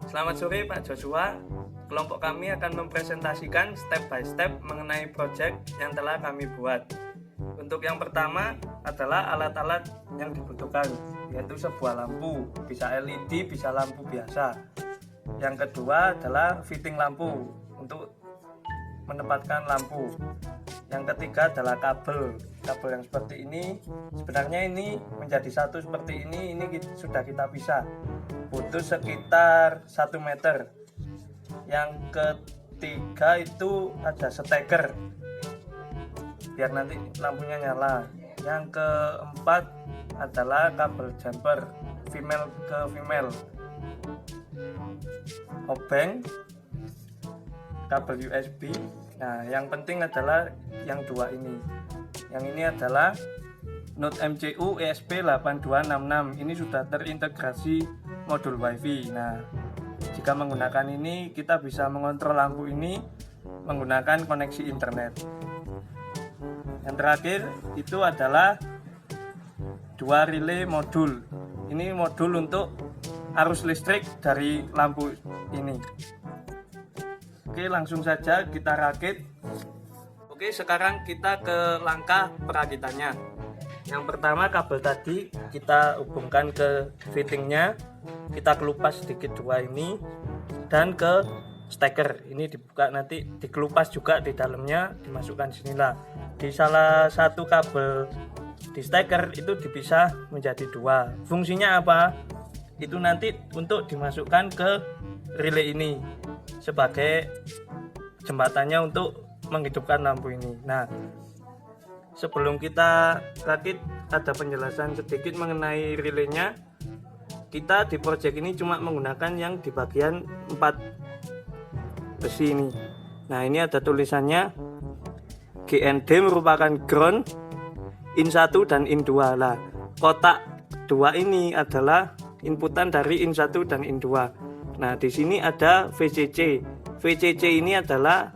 Selamat sore Pak Joshua. Kelompok kami akan mempresentasikan step by step mengenai proyek yang telah kami buat. Untuk yang pertama adalah alat-alat yang dibutuhkan, yaitu sebuah lampu, bisa LED, bisa lampu biasa. Yang kedua adalah fitting lampu untuk menempatkan lampu. Yang ketiga adalah kabel yang seperti ini. Sebenarnya ini menjadi satu seperti ini sudah kita pisah, butuh sekitar 1 meter. Yang ketiga itu ada steker biar nanti lampunya nyala. Yang keempat adalah kabel jumper female ke female, obeng, kabel USB. Nah, yang penting adalah yang dua ini. Yang ini adalah Node MCU ESP8266. Ini sudah terintegrasi modul WiFi. Nah, jika menggunakan ini kita bisa mengontrol lampu ini menggunakan koneksi internet. Yang terakhir itu adalah dua relay modul. Ini modul untuk arus listrik dari lampu ini. Oke, langsung saja kita rakit. Oke, sekarang kita ke langkah perakitannya. Yang pertama, kabel tadi kita hubungkan ke fittingnya, kita kelupas sedikit dua ini, dan ke steker ini dibuka, nanti dikelupas juga di dalamnya, dimasukkan sinilah. Di salah satu kabel di steker itu dipisah menjadi dua. Fungsinya apa? Itu nanti untuk dimasukkan ke relay ini sebagai jembatannya untuk menghidupkan lampu ini. Nah, sebelum kita rakit ada penjelasan sedikit mengenai relaynya. Kita di project ini cuma menggunakan yang di bagian 4 besi ini. Nah, ini ada tulisannya GND merupakan ground, in 1 dan in 2 lah. Kotak 2 ini adalah inputan dari in 1 dan in 2. Nah, di sini ada VCC. VCC ini adalah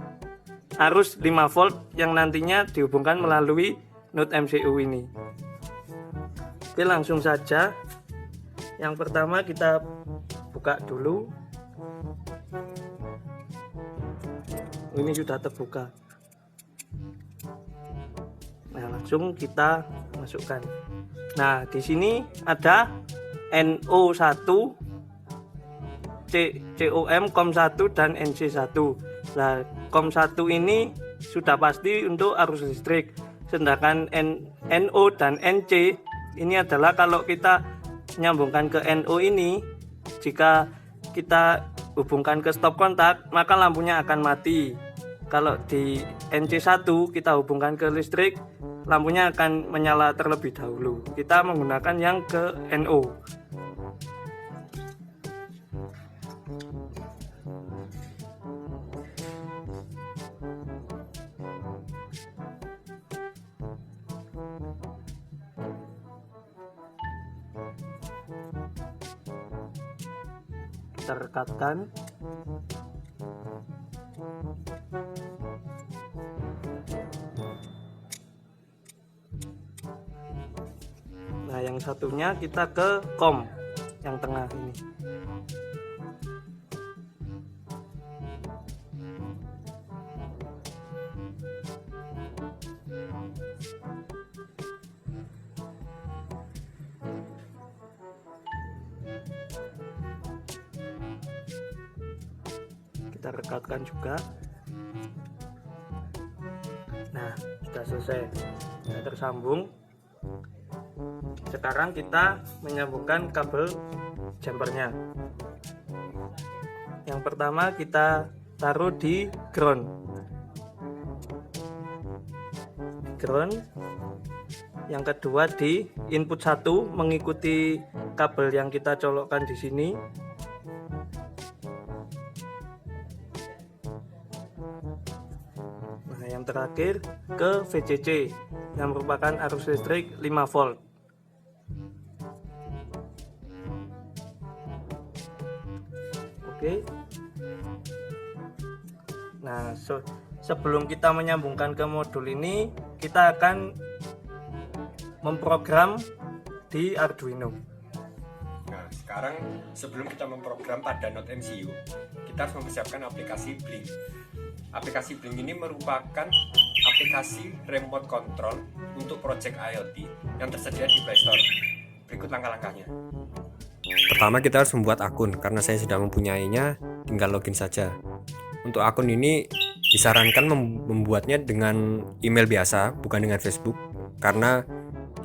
arus 5 volt yang nantinya dihubungkan melalui Node MCU ini. Oke, langsung saja. Yang pertama kita buka dulu. Ini sudah terbuka. Nah, langsung kita masukkan. Nah, di sini ada NO1, COM, COM1 dan NC1. Nah, COM1 ini sudah pasti untuk arus listrik. Sedangkan NO dan NC ini adalah kalau kita menyambungkan ke NO ini, jika kita hubungkan ke stop kontak maka lampunya akan mati. Kalau di NC1 kita hubungkan ke listrik, lampunya akan menyala terlebih dahulu. Kita menggunakan yang ke NO. Kita rekatkan. Nah, yang satunya kita ke COM yang tengah ini. Kita rekatkan juga. Nah, sudah selesai, sudah tersambung. Sekarang kita menyambungkan kabel jumpernya. Yang pertama kita taruh di ground. Yang kedua di input 1 mengikuti kabel yang kita colokkan di sini. Nah, yang terakhir ke VCC yang merupakan arus listrik 5 volt. Oke. Nah, sebelum kita menyambungkan ke modul ini, kita akan memprogram di Arduino. sekarang sebelum kita memprogram pada Note MCU, kita harus mempersiapkan aplikasi Blink. Aplikasi Blink ini merupakan aplikasi remote control untuk project IoT yang tersedia di Play Store. Berikut langkah-langkahnya. Pertama, kita harus membuat akun. Karena saya sudah mempunyainya, tinggal login saja. Untuk akun ini disarankan membuatnya dengan email biasa, bukan dengan Facebook, karena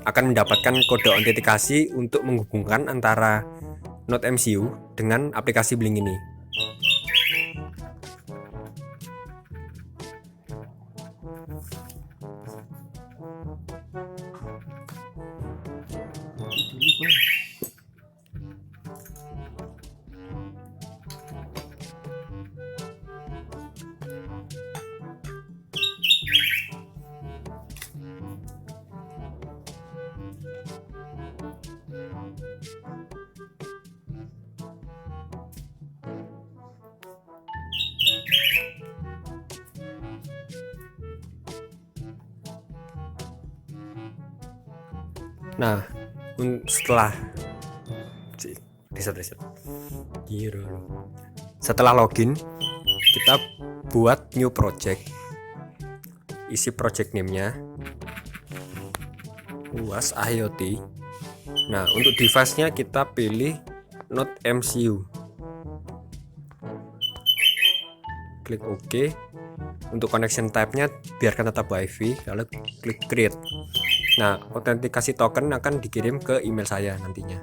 akan mendapatkan kode autentikasi untuk menghubungkan antara Note MCU dengan aplikasi Blink ini. Nah, setelah login, kita buat new project. Isi project name-nya UAS IoT. Nah, untuk device-nya kita pilih Note MCU. Klik OK. Untuk connection type-nya biarkan tetap WiFi, lalu klik create. Nah, autentikasi token akan dikirim ke email saya nantinya.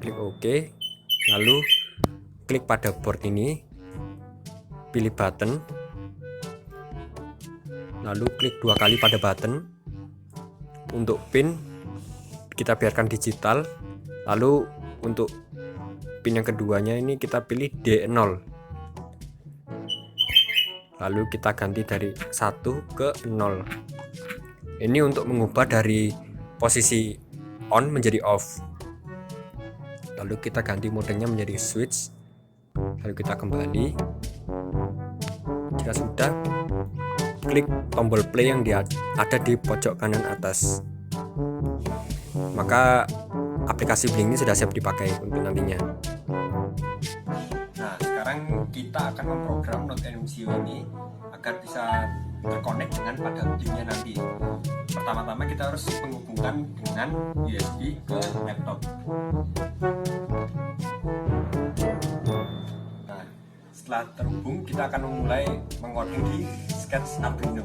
Klik OK, lalu klik pada board ini, pilih button, lalu klik 2 kali pada button. Untuk pin kita biarkan digital, lalu untuk pin yang keduanya ini kita pilih D0, lalu kita ganti dari 1 ke 0. Ini untuk mengubah dari posisi on menjadi off. Lalu kita ganti modenya menjadi switch. Lalu kita kembali. Jika sudah, klik tombol play yang ada di pojok kanan atas. Maka aplikasi Blink ini sudah siap dipakai untuk nantinya. Nah, sekarang kita akan memprogram Note MCU ini agar bisa terkonek dengan pada Blink-nya nanti. Pertama-tama kita harus menghubungkan dengan USB ke laptop. Nah, setelah terhubung, kita akan memulai mengoding di Sketch Arduino.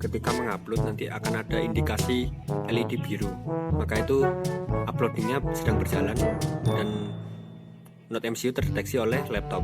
Ketika mengupload nanti akan ada indikasi LED biru, maka itu uploadingnya sedang berjalan dan Note MCU terdeteksi oleh laptop.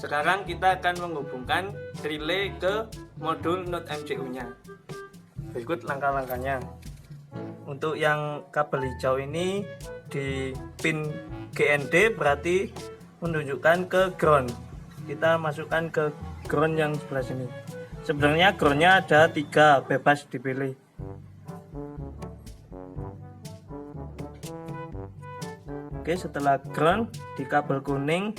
Sekarang kita akan menghubungkan relay ke modul Node MCU-nya. Berikut langkah-langkahnya. Untuk yang kabel hijau ini di pin GND berarti menunjukkan ke ground. Kita masukkan ke ground yang sebelah sini. Sebenarnya groundnya ada 3, bebas dipilih. Oke, setelah ground di kabel kuning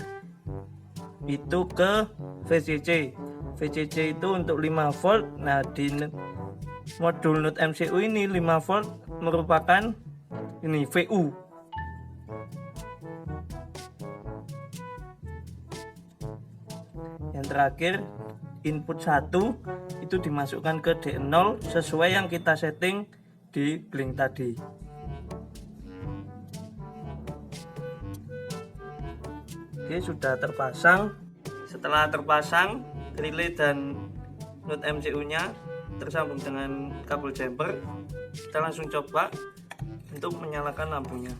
itu ke VCC. VCC itu untuk 5 volt. Nah, di modul Node MCU ini 5 volt merupakan ini VU. Yang terakhir input 1 itu dimasukkan ke D0 sesuai yang kita setting di blink tadi. Oke, sudah terpasang. Setelah terpasang, relay dan Node MCU-nya tersambung dengan kabel jumper. Kita langsung coba untuk menyalakan lampunya.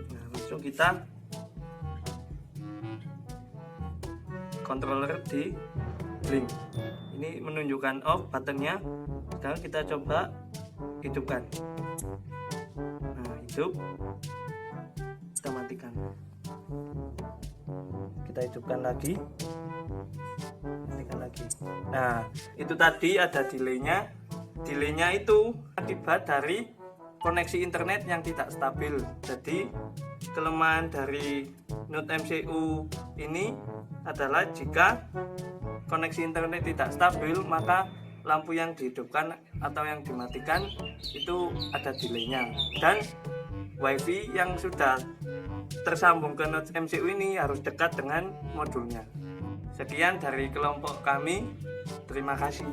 Nah, langsung kita controller di blink. Ini menunjukkan off buttonnya. Sekarang kita coba hidupkan. Nah, hidup. Kita matikan. Kita hidupkan lagi. Matikan lagi. Nah, itu tadi ada delaynya. Delaynya itu akibat dari koneksi internet yang tidak stabil. Jadi kelemahan dari Node MCU ini adalah jika koneksi internet tidak stabil, maka lampu yang dihidupkan atau yang dimatikan itu ada delaynya. Dan WiFi yang sudah tersambung ke Node MCU ini harus dekat dengan modulnya. Sekian dari kelompok kami. Terima kasih.